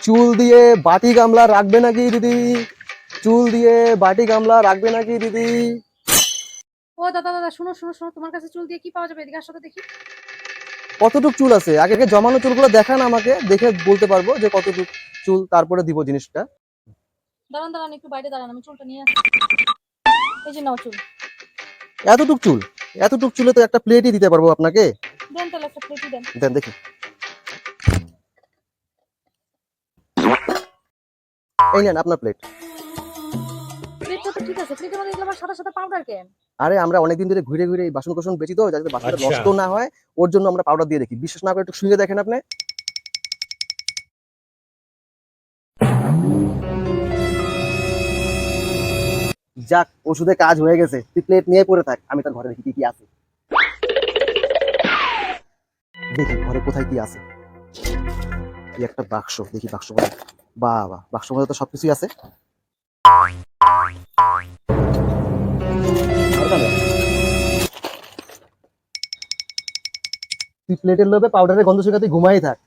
চুল দিয়ে বাটি গামলা রাখবে নাকি দিদি? চুল দিয়ে বাটি গামলা রাখবে নাকি দিদি? ও দাদা দাদা, শুনো শুনো শুনো, তোমার কাছে চুল দিয়ে কি পাওয়া যাবে? এদিকে আসো তো দেখি। কতটুক চুল আছে আগে আগে জমানো চুলগুলো দেখান আমাকে, দেখে বলতে পারবো যে কতটুক চুল, তারপরে দিব জিনিসটা। দাঁড়ান দাঁড়ান, একটু বাইরে দাঁড়ান, আমি চুলটা নিয়ে আসি। এই যে নাও চুল। এতটুক চুল? এতটুক চুলে তো একটা প্লেটই দিতে পারবো আপনাকে। দেন তাহলে একটা প্লেটই দেন। দেন দেখি। এই নেন আপনার প্লেট। প্লেটটা তো ঠিক আছে, প্লেটের মধ্যে এগুলো আবার সাদা সাদা পাউডার কেন? আরে আমরা অনেকদিন ধরে ঘুরে ঘুরে এই বাসন কোসন বেচি তো, যাতে বাসনটা আচ্ছা। নষ্ট না হয়, ওর জন্য আমরা পাউডার দিয়ে দেখি। বিশ্বাস না করে একটু শুয়ে দেখেন আপনি। যাক, ওষুধে কাজ হয়ে গেছে। তুই প্লেট নিয়ে পড়ে থাক, আমি তার ঘরে দেখি কি কি আছে। দেখি ঘরে কোথায় কি আছে। এই একটা বাক্স, দেখি বাক্স মধ্যে। বাবা, বাক্স মধ্যে তো সবকিছুই আছে। তুই প্লেটের লোভে পাউডারের গন্ধ শুকে তুই ঘুমাই থাক।